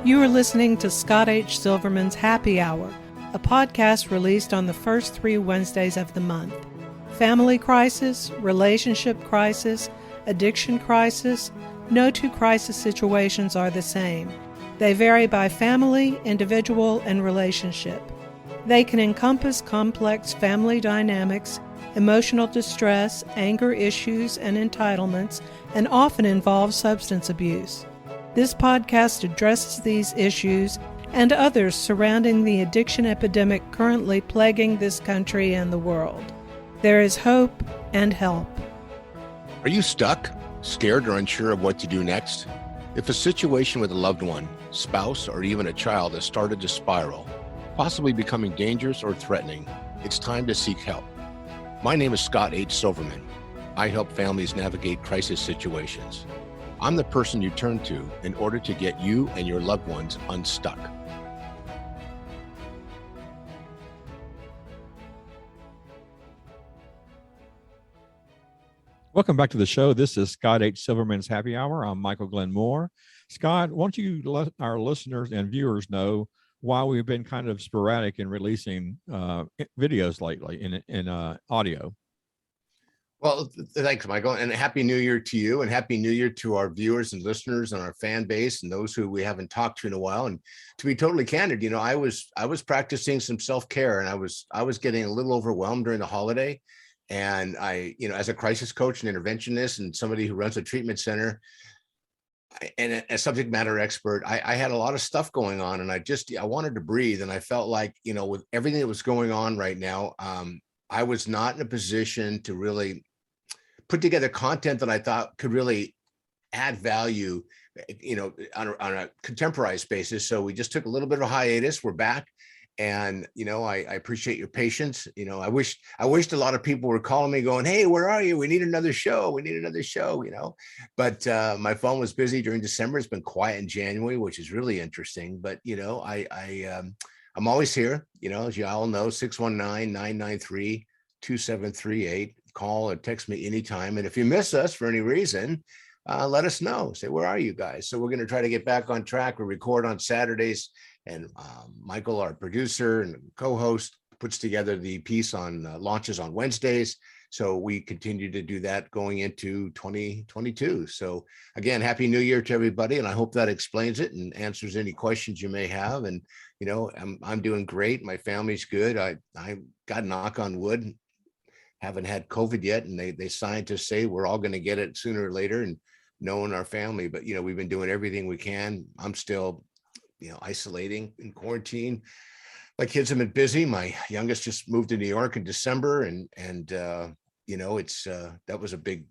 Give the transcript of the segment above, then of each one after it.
You are listening to Scott H. Silverman's Happy Hour, a podcast released on the first 3 Wednesdays of the month. Family crisis, relationship crisis, addiction crisis, no two crisis situations are the same. They vary by family, individual, and relationship. They can encompass complex family dynamics, emotional distress, anger issues, and entitlements, and often involve substance abuse. This podcast addresses these issues and others surrounding the addiction epidemic currently plaguing this country and the world. There is hope and help. Are you stuck, scared, or unsure of what to do next? If a situation with a loved one, spouse, or even a child has started to spiral, possibly becoming dangerous or threatening, it's time to seek help. My name is Scott H. Silverman. I help families navigate crisis situations. I'm the person you turn to in order to get you and your loved ones unstuck. Welcome back to the show. This is Scott H. Silverman's Happy Hour. I'm Michael Glenn Moore. Scott, why don't you let our listeners and viewers know why we've been kind of sporadic in releasing videos lately in audio? Well, thanks, Michael, and Happy New Year to you, and Happy New Year to our viewers and listeners and our fan base and those who we haven't talked to in a while. And to be totally candid, I was practicing some self-care, and I was getting a little overwhelmed during the holiday. And I, as a crisis coach and interventionist and somebody who runs a treatment center and a subject matter expert, I had a lot of stuff going on, and I wanted to breathe. And I felt like, with everything that was going on right now, I was not in a position to really put together content that I thought could really add value, on a contemporized basis. So we just took a little bit of a hiatus. We're back. And, I appreciate your patience. I wished a lot of people were calling me going, "Hey, where are you? We need another show. We need another show," but my phone was busy during December. It's been quiet in January, which is really interesting. But, I'm always here, as you all know, 619-993-2738. Call or text me anytime. And if you miss us for any reason, let us know. Say, where are you guys? So we're going to try to get back on track. We record on Saturdays, and Michael, our producer and co-host, puts together the piece on launches on Wednesdays. So we continue to do that going into 2022. So again, Happy New Year to everybody. And I hope that explains it and answers any questions you may have. And, I'm doing great. My family's good. I got, knock on wood, haven't had COVID yet. And they scientists say we're all going to get it sooner or later, and knowing our family. But, we've been doing everything we can. I'm still, isolating in quarantine. My kids have been busy. My youngest just moved to New York in December, and it's that was a big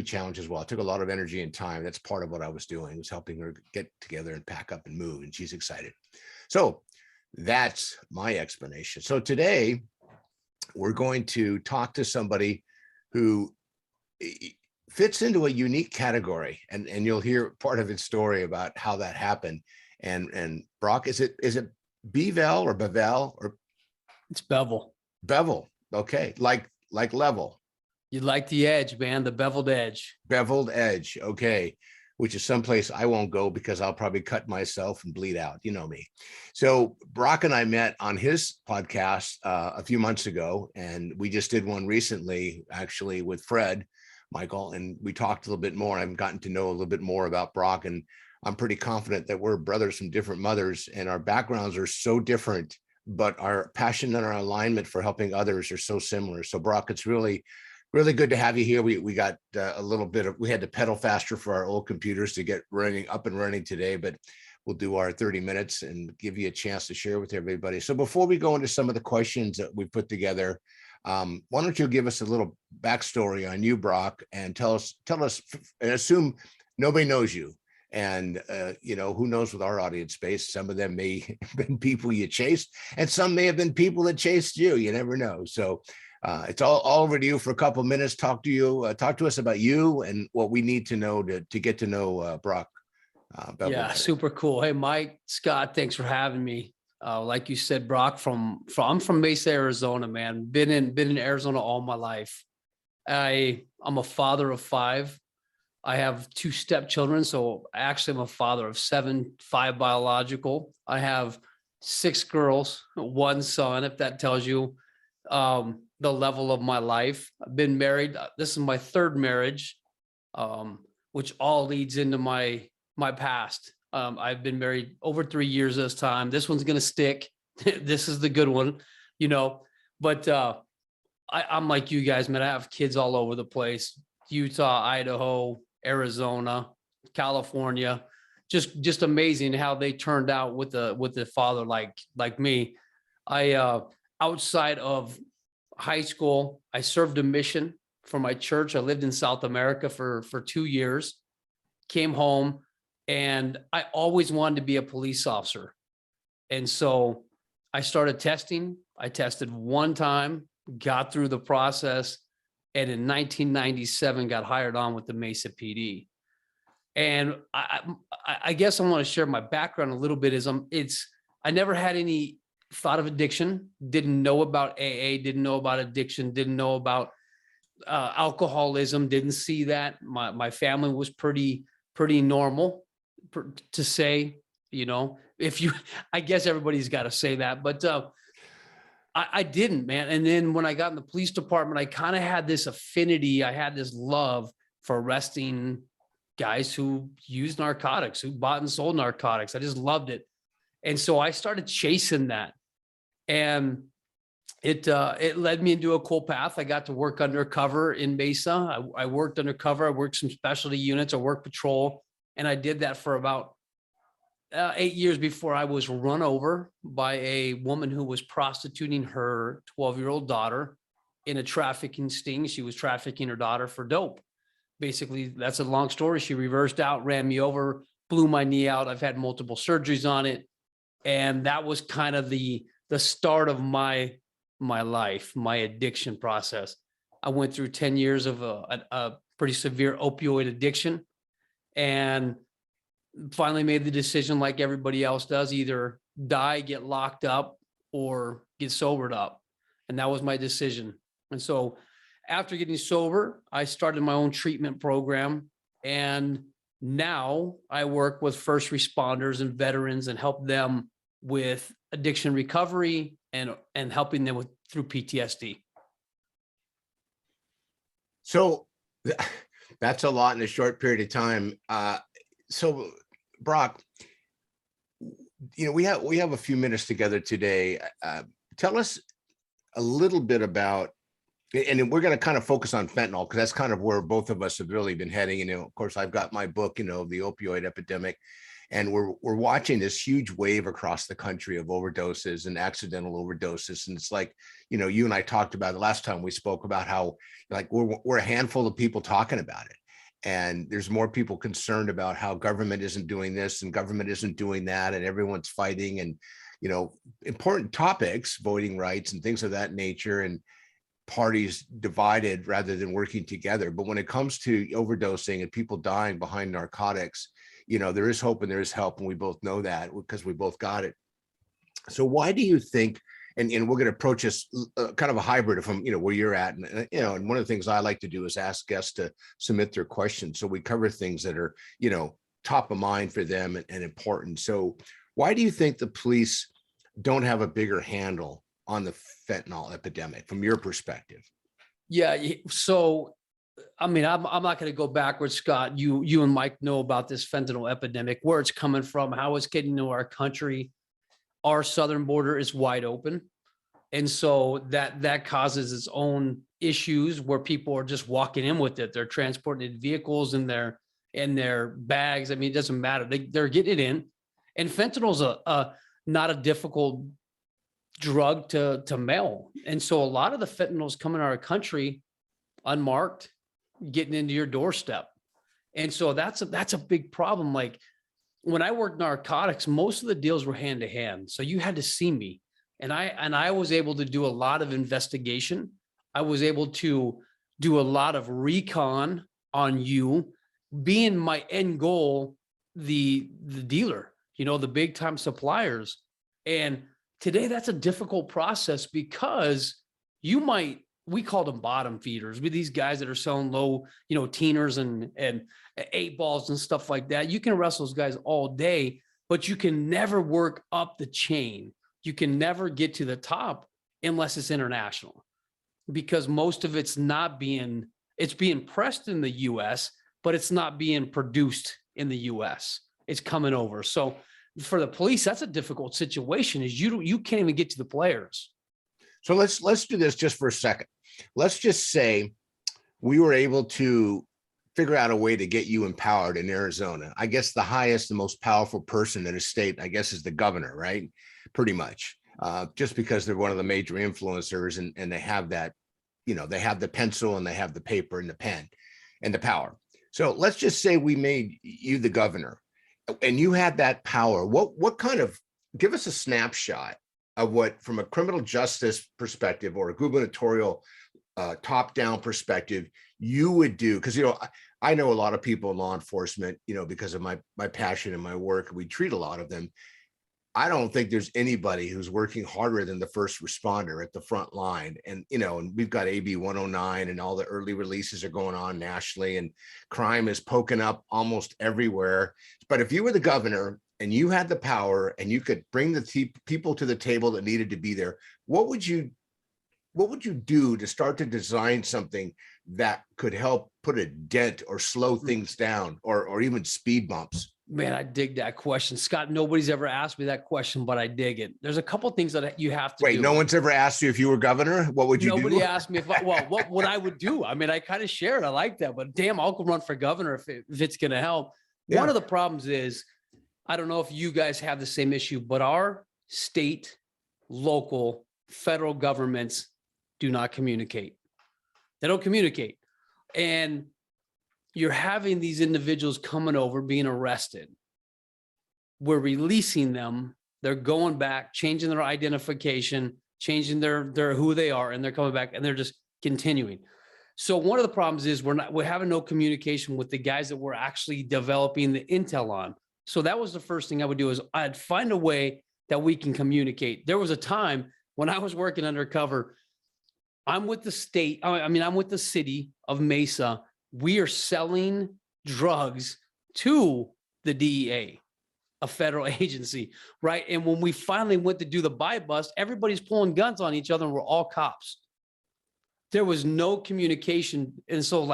challenge as well. It took a lot of energy and time. That's part of what I was doing, was helping her get together and pack up and move, and she's excited. So that's my explanation. So today we're going to talk to somebody who fits into a unique category, and you'll hear part of his story about how that happened. And Brock, is it Bevell or Bevell, or it's Bevell? Bevell. Okay. Like level. You like the edge, man, the beveled edge. Beveled edge. Okay. Which is someplace I won't go because I'll probably cut myself and bleed out. You know me. So Brock and I met on his podcast a few months ago, and we just did one recently, actually, with Fred, Michael, and we talked a little bit more. I've gotten to know a little bit more about Brock, and I'm pretty confident that we're brothers from different mothers, and our backgrounds are so different, but our passion and our alignment for helping others are so similar. So Brock, it's really good to have you here. We got a little bit of, we had to pedal faster for our old computers to get up and running today, but we'll do our 30 minutes and give you a chance to share with everybody. So before we go into some of the questions that we put together, why don't you give us a little backstory on you, Brock, and tell us, and assume nobody knows you. And, who knows with our audience space, some of them may have been people you chased, and some may have been people that chased you. You never know. So it's all over to you for a couple of minutes. Talk to us about you and what we need to know to get to know Brock. Yeah, super cool. Hey, Mike, Scott, thanks for having me. Like you said, Brock, I'm from Mesa, Arizona, man. Been in Arizona all my life. I'm a father of 5. I have 2 stepchildren. So I actually am a father of 7, 5 biological. I have 6 girls, 1 son, if that tells you the level of my life. I've been married. This is my 3rd marriage, which all leads into my past. I've been married over 3 years this time. This one's going to stick. This is the good one, you know, but I'm like you guys, man. I have kids all over the place: Utah, Idaho, Arizona, California. Just amazing how they turned out with the father like me. I outside of high school, I served a mission for my church. I lived in South America for 2 years, came home, and I always wanted to be a police officer. And so I started testing. I tested 1 time, got through the process, and in 1997 got hired on with the Mesa PD. And I guess I want to share my background a little bit. I never had any thought of addiction, didn't know about AA, didn't know about addiction, didn't know about alcoholism, didn't see that. My family was pretty normal, to say, you know, I guess everybody's got to say that, but I didn't, man. And then when I got in the police department, I kind of had this affinity. I had this love for arresting guys who used narcotics, who bought and sold narcotics. I just loved it. And so I started chasing that. And it led me into a cool path. I got to work undercover in Mesa. I worked undercover. I worked some specialty units. I worked patrol. And I did that for about 8 years before I was run over by a woman who was prostituting her 12-year-old daughter in a trafficking sting. She was trafficking her daughter for dope. Basically, that's a long story. She reversed out, ran me over, blew my knee out. I've had multiple surgeries on it. And that was kind of the start of my life, my addiction process. I went through 10 years of a pretty severe opioid addiction, and finally made the decision, like everybody else does, either die, get locked up, or get sobered up. And that was my decision. And so after getting sober, I started my own treatment program. And now I work with first responders and veterans and help them with addiction recovery and helping them through PTSD. So that's a lot in a short period of time. So Brock, you know, we have a few minutes together today. Tell us a little bit about, and we're going to kind of focus on fentanyl, because that's kind of where both of us have really been heading. You know, of course, I've got my book, you know, the opioid epidemic, and we're watching this huge wave across the country of overdoses and accidental overdoses. And it's like, you know, you and I talked about the last time we spoke about how, like, we're a handful of people talking about it. And there's more people concerned about how government isn't doing this and government isn't doing that, and everyone's fighting, and, you know, important topics, voting rights and things of that nature, and parties divided rather than working together. But when it comes to overdosing and people dying behind narcotics, you know, there is hope and there is help. And we both know that because we both got it. So why do you think, and we're going to approach this kind of a hybrid from, you know, where you're at. And, you know, and one of the things I like to do is ask guests to submit their questions. So we cover things that are, you know, top of mind for them and important. So why do you think the police don't have a bigger handle on the fentanyl epidemic from your perspective? Yeah. So, I mean, I'm not going to go backwards, Scott. You and Mike know about this fentanyl epidemic, where it's coming from, how it's getting into our country. Our southern border is wide open. And so that causes its own issues where people are just walking in with it. They're transporting it in vehicles in their bags. I mean, it doesn't matter. They're getting it in. And fentanyl's not a difficult drug to mail. And so a lot of the fentanyl's coming to our country unmarked, getting into your doorstep. And so that's a big problem. Like, when I worked narcotics, most of the deals were hand to hand. So you had to see me. And I was able to do a lot of investigation. I was able to do a lot of recon on you, being my end goal, the dealer, you know, the big time suppliers. And today that's a difficult process, because you might we called them bottom feeders, with these guys that are selling low, teeners and 8 balls and stuff like that. You can arrest those guys all day, but you can never work up the chain. You can never get to the top unless it's international, because most of it's being pressed in the US, but it's not being produced in the US. It's coming over. So for the police, that's a difficult situation, is you can't even get to the players. So let's do this just for a second. Let's just say we were able to figure out a way to get you empowered in Arizona. I guess the highest, the most powerful person in a state, I guess, is the governor, right? Pretty much, just because they're one of the major influencers, and they have that, they have the pencil and they have the paper and the pen and the power. So let's just say we made you the governor and you had that power. What kind of, give us a snapshot of what, from a criminal justice perspective or a gubernatorial top-down perspective, you would do? Because, I know a lot of people in law enforcement, because of my passion and my work, we treat a lot of them. I don't think there's anybody who's working harder than the first responder at the front line. And, and we've got AB 109 and all the early releases are going on nationally, and crime is poking up almost everywhere. But if you were the governor and you had the power and you could bring the people to the table that needed to be there, what would you do to start to design something that could help put a dent or slow things down, or even speed bumps? Man, I dig that question, Scott. Nobody's ever asked me that question, but I dig it. There's a couple things that you have to do. Wait, no one's ever asked you if you were governor, what would you do? Nobody asked me what I would do. I mean, I kind of share it. I like that, but damn, I'll go run for governor if it's going to help. Yeah. One of the problems is, I don't know if you guys have the same issue, but our state, local, federal governments do not communicate. They don't communicate. And you're having these individuals coming over, being arrested. We're releasing them. They're going back, changing their identification, changing their who they are, and they're coming back, and they're just continuing. So one of the problems is we're having no communication with the guys that we're actually developing the intel on. So that was the first thing I would do, is I'd find a way that we can communicate. There was a time when I was working undercover. I'm with the state. I'm with the city of Mesa. We are selling drugs to the DEA, a federal agency, right? And when we finally went to do the buy bust, everybody's pulling guns on each other, and we're all cops. There was no communication. And so,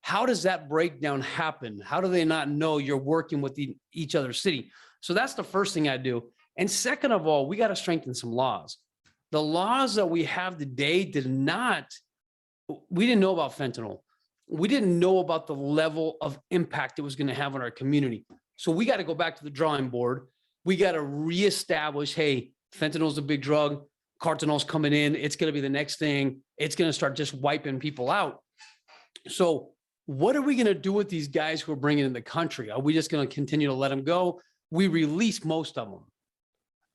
how does that breakdown happen? How do they not know you're working with each other's city? So that's the first thing I do. And second of all, we got to strengthen some laws. The laws that we have today we didn't know about fentanyl. We didn't know about the level of impact it was going to have on our community. So we got to go back to the drawing board. We got to reestablish, hey, fentanyl is a big drug. Cartinol's coming in. It's going to be the next thing. It's going to start just wiping people out. So what are we going to do with these guys who are bringing in the country? Are we just going to continue to let them go? We release most of them.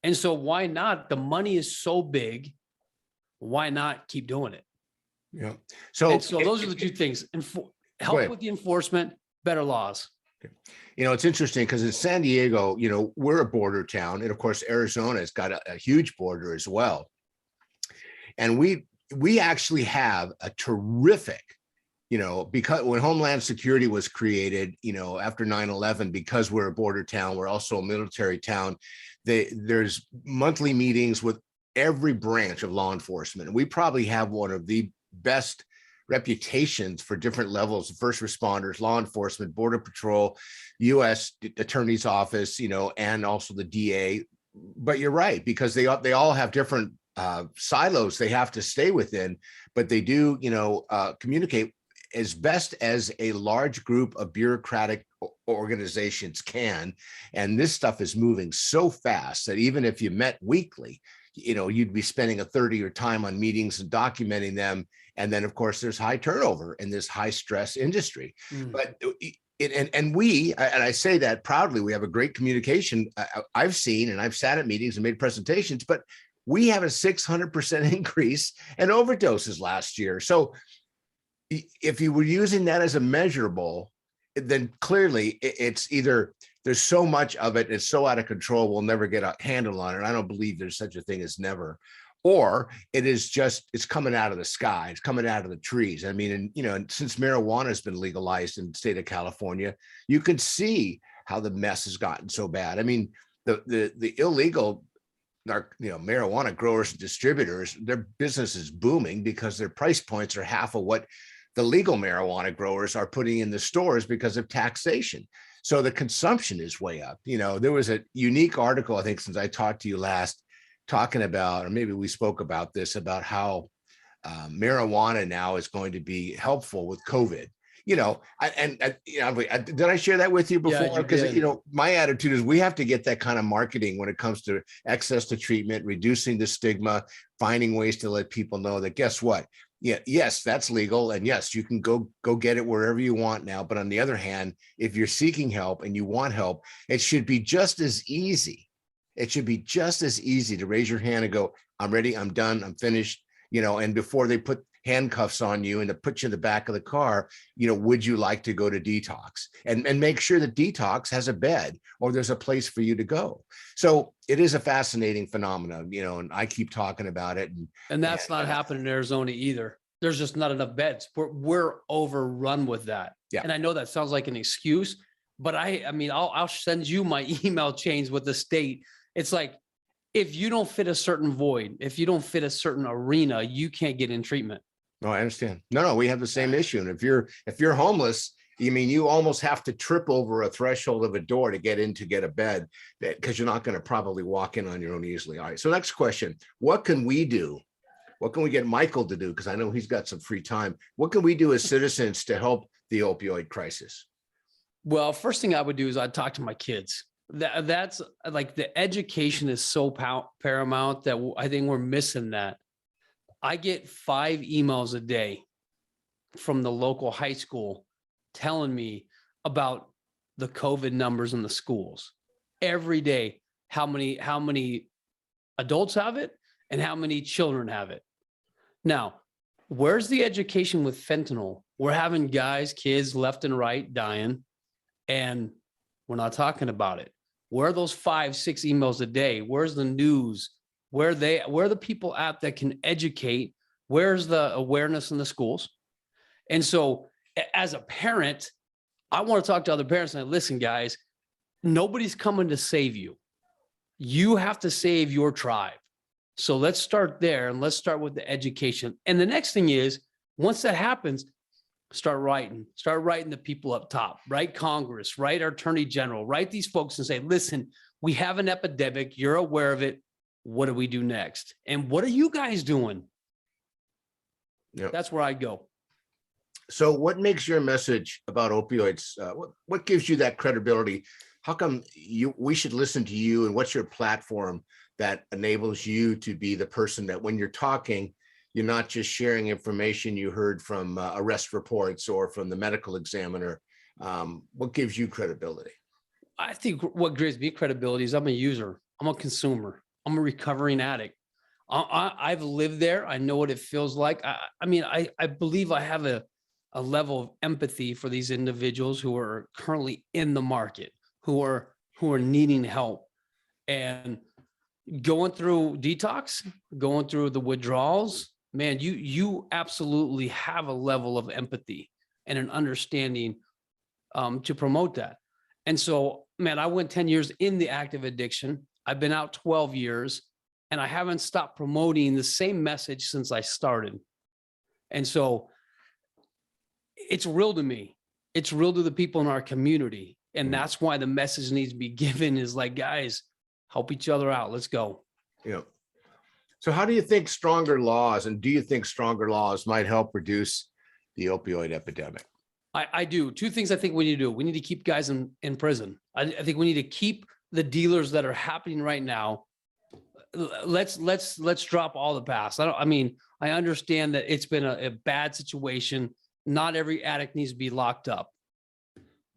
And so why not? The money is so big. Why not keep doing it? Yeah. So those are the two things. Help with the enforcement, better laws. Okay. It's interesting because in San Diego, we're a border town. And of course, Arizona's got a huge border as well. And we actually have a terrific, because when Homeland Security was created, after 9/11, because we're a border town, we're also a military town. There's monthly meetings with every branch of law enforcement. And we probably have one of the best reputations for different levels of first responders, law enforcement, border patrol, U.S. Attorney's Office, and also the DA. But you're right, because they all have different silos they have to stay within, but they do, communicate as best as a large group of bureaucratic organizations can. And this stuff is moving so fast that even if you met weekly, you'd be spending a third of your time on meetings and documenting them. And then, of course, there's high turnover in this high stress industry. But I say that proudly, we have a great communication. I've seen, and I've sat at meetings and made presentations, but we have a 600% increase in overdoses last year. So if you were using that as a measurable, then clearly it's either there's so much of it, it's so out of control, we'll never get a handle on it. I don't believe there's such a thing as never. or it's coming out of the sky. It's coming out of the trees. I mean, and since marijuana has been legalized in the state of California, you can see how the mess has gotten so bad. I mean, the illegal marijuana growers and distributors, their business is booming because their price points are half of what the legal marijuana growers are putting in the stores because of taxation. So the consumption is way up. There was a unique article, I think, since I talked to you last, talking about, or maybe we spoke about this, about how marijuana now is going to be helpful with COVID. Did I share that with you before? Yeah, you Because did. my attitude is we have to get that kind of marketing when it comes to access to treatment, reducing the stigma, finding ways to let people know that, guess what? Yeah, yes, that's legal, and yes, you can go get it wherever you want now. But on the other hand, if you're seeking help and you want help, it should be just as easy. It should be just as easy to raise your hand and go, I'm ready, I'm done, I'm finished. And before they put handcuffs on you and to put you in the back of the car, would you like to go to detox, and make sure that detox has a bed or there's a place for you to go. So it is a fascinating phenomenon, and I keep talking about it. And that's not happening in Arizona either. There's just not enough beds. We're overrun with that. Yeah. And I know that sounds like an excuse, but I'll send you my email chains with the state. It's like, if you don't fit a certain void, if you don't fit a certain arena, you can't get in treatment. No, I understand. No, we have the same issue. And if you're homeless, you almost have to trip over a threshold of a door to get in to get a bed, because you're not going to probably walk in on your own easily. All right. So next question, what can we do? What can we get Michael to do? Because I know he's got some free time. What can we do as citizens to help the opioid crisis? Well, first thing I would do is I'd talk to my kids. That's like, the education is so paramount that I think we're missing that. I get 5 emails a day from the local high school telling me about the COVID numbers in the schools every day, how many adults have it and how many children have it. Now, where's the education with fentanyl? We're having kids left and right dying, and we're not talking about it. Where are those 5, 6 emails a day? Where's the news? Where are the people at that can educate? Where's the awareness in the schools? And so as a parent, I want to talk to other parents and say, listen, guys, nobody's coming to save you. You have to save your tribe. So let's start there, and let's start with the education. And the next thing is, once that happens, start writing the people up top, write Congress, write our Attorney General, write these folks and say, listen, we have an epidemic. You're aware of it. What do we do next? And what are you guys doing? Yep. That's where I go. So what makes your message about opioids? What gives you that credibility? How come we should listen to you, and what's your platform that enables you to be the person that when you're talking, you're not just sharing information you heard from arrest reports or from the medical examiner? What gives you credibility? I think what gives me credibility is I'm a user. I'm a consumer. I'm a recovering addict. I've lived there. I know what it feels like. I believe I have a level of empathy for these individuals who are currently in the market, who are needing help, and going through detox, going through the withdrawals. Man, you absolutely have a level of empathy and an understanding to promote that. And so, man, I went 10 years in the active addiction. I've been out 12 years, and I haven't stopped promoting the same message since I started. And so it's real to me. It's real to the people in our community. And that's why the message needs to be given is like, guys, help each other out. Let's go. Yeah. So how do you think stronger laws, and do you think stronger laws might help reduce the opioid epidemic? I do. 2 things I think we need to do. We need to keep guys in prison. I think we need to keep the dealers that are happening right now. Let's drop all the past. I understand that it's been a bad situation. Not every addict needs to be locked up,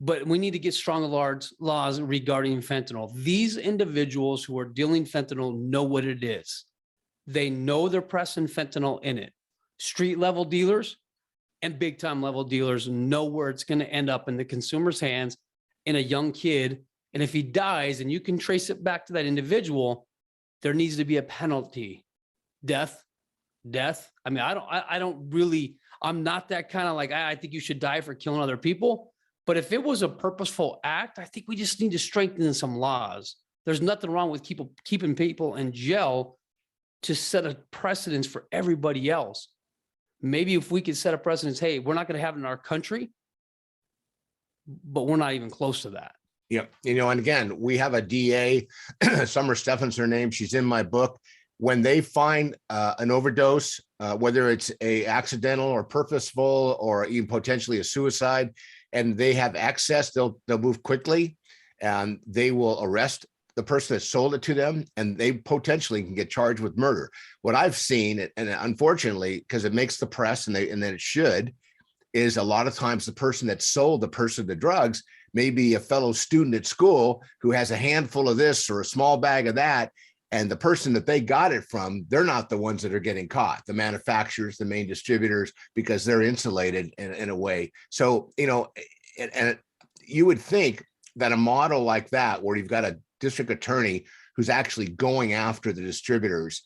but we need to get stronger laws regarding fentanyl. These individuals who are dealing fentanyl know what it is. They know they're pressing fentanyl in it. Street level dealers and big time level dealers know where it's going to end up in the consumer's hands, in a young kid. And if he dies and you can trace it back to that individual, there needs to be a penalty. death. I mean, I don't really, I'm not that kind of like, I think you should die for killing other people. But if it was a purposeful act, I think we just need to strengthen some laws. There's nothing wrong with keeping people in jail to set a precedence for everybody else. Maybe if we could set a precedence, hey, we're not going to have it in our country, but we're not even close to that. Yep. And again, we have a DA, Summer Steffen's her name. She's in my book. When they find an overdose, whether it's a accidental or purposeful or even potentially a suicide, and they have access, they'll move quickly, and they will arrest the person that sold it to them, and they potentially can get charged with murder. What I've seen, and unfortunately, because it makes the press, and then it should, is a lot of times the person that sold the person the drugs may be a fellow student at school who has a handful of this or a small bag of that. And the person that they got it from, they're not the ones that are getting caught, the manufacturers, the main distributors, because they're insulated in a way. So, and you would think that a model like that, where you've got a district attorney who's actually going after the distributors,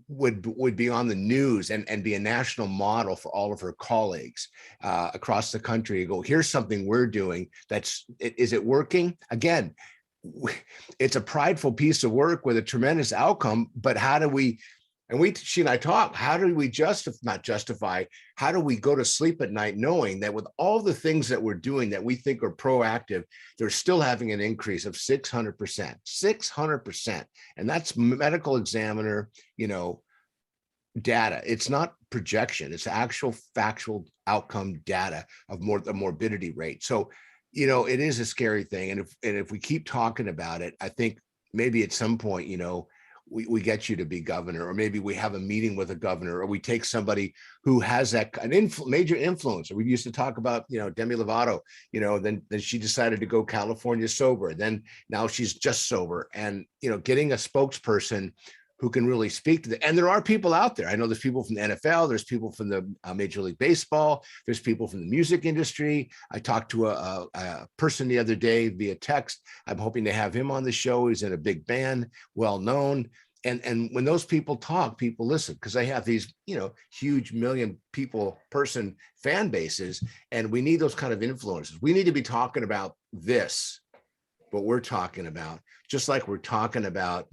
would be on the news and be a national model for all of her colleagues across the country. Go, here's something we're doing. Is it working? Again, it's a prideful piece of work with a tremendous outcome, but how do we, she and I talk, how do we how do we go to sleep at night knowing that with all the things that we're doing that we think are proactive, they're still having an increase of 600%. And that's medical examiner, data. It's not projection, it's actual factual outcome data of the morbidity rate. So it is a scary thing. And if we keep talking about it, I think maybe at some point, we get you to be governor, or maybe we have a meeting with a governor, or we take somebody who has major influence. We used to talk about, Demi Lovato, then she decided to go California sober. Then now she's just sober, and, getting a spokesperson who can really speak to and there are people out there. I know there's people from the NFL, there's people from the Major League Baseball, there's people from the music industry. I talked to a person the other day via text. I'm hoping to have him on the show. He's in a big band, well known. And when those people talk, people listen, because they have these, huge million person fan bases, and we need those kind of influences. We need to be talking about this, what we're talking about, just like we're talking about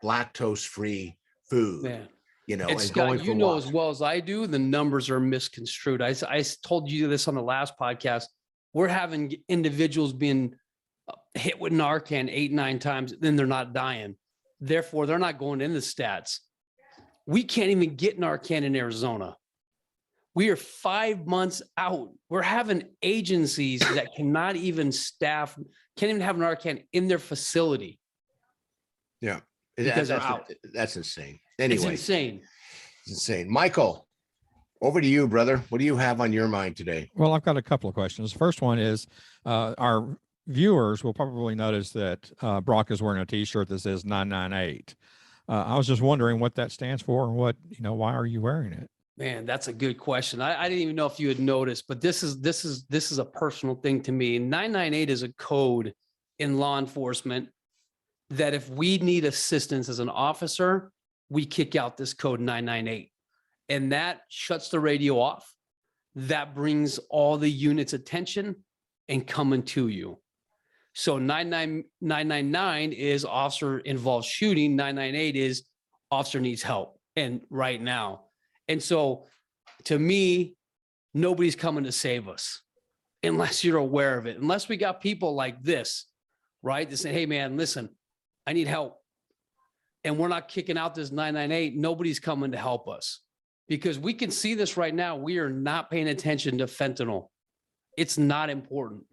lactose-free food. Yeah. And Scott, going for walks. As well as I do, the numbers are misconstrued. I told you this on the last podcast. We're having individuals being hit with Narcan 8-9 times, then they're not dying. Therefore, they're not going in the stats. We can't even get Narcan in Arizona. We are 5 months out. We're having agencies that cannot even staff, can't even have Narcan in their facility. Yeah, because they're out. That's insane. Anyway, it's insane. It's insane. Michael, over to you, brother. What do you have on your mind today? Well, I've got a couple of questions. First one is our viewers will probably notice that Brock is wearing a T-shirt that says 998. I was just wondering what that stands for, and why are you wearing it? Man, that's a good question. I didn't even know if you had noticed, but this is a personal thing to me. 998 is a code in law enforcement that if we need assistance as an officer, we kick out this code 998, and that shuts the radio off. That brings all the units' attention and coming to you. So 999 is officer involved shooting. 998 is officer needs help, and right now. And so to me, nobody's coming to save us unless you're aware of it, unless we got people like this, right? To say, hey man, listen, I need help. And we're not kicking out this 998. Nobody's coming to help us, because we can see this right now. We are not paying attention to fentanyl. It's not important.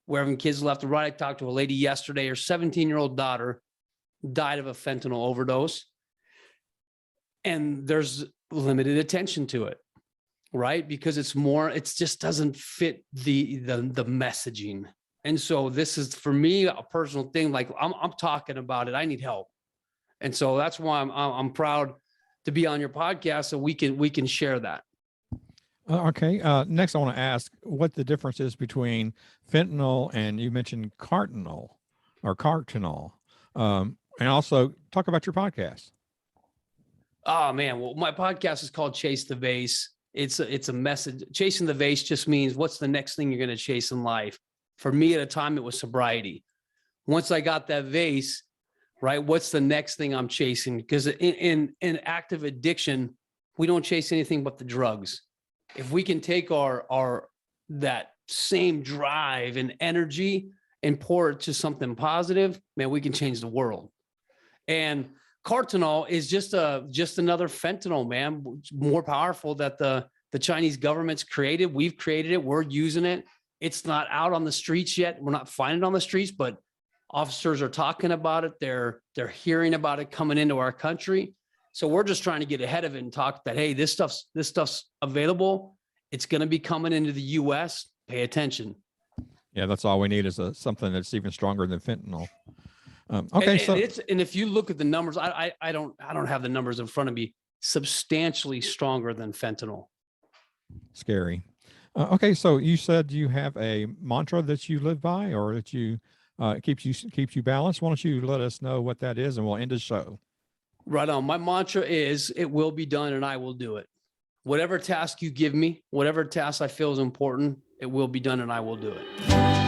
We're having kids left and right. I talked to a lady yesterday, her 17-year-old daughter died of a fentanyl overdose. And there's limited attention to it, right? Because it just doesn't fit the messaging. And so this is, for me, a personal thing. Like I'm talking about it. I need help. And so that's why I'm proud to be on your podcast, so we can share that. Okay. Next, I want to ask what the difference is between fentanyl and, you mentioned cartinol. And also talk about your podcast. Oh man, well, my podcast is called Chase the Vase. It's a message. Chasing the vase just means what's the next thing you're going to chase in life. For me at a time, it was sobriety. Once I got that vase, right, what's the next thing I'm chasing? Because in active addiction, we don't chase anything but the drugs. If we can take our that same drive and energy and pour it to something positive, man, we can change the world. And cartinol is just another fentanyl, man, more powerful that the Chinese government's created. We've created it. We're using it. It's not out on the streets yet. We're not finding it on the streets, but officers are talking about it. They're hearing about it coming into our country. So we're just trying to get ahead of it and talk that, hey, this stuff's available. It's going to be coming into the US. Pay attention. Yeah, that's all we need is something that's even stronger than fentanyl. Okay, and if you look at the numbers, I don't have the numbers in front of me. Substantially stronger than fentanyl. Scary. Okay, so you said you have a mantra that you live by, or that you keeps you balanced. Why don't you let us know what that is, and we'll end the show. Right on. My mantra is, it will be done, and I will do it. Whatever task you give me, whatever task I feel is important, it will be done, and I will do it.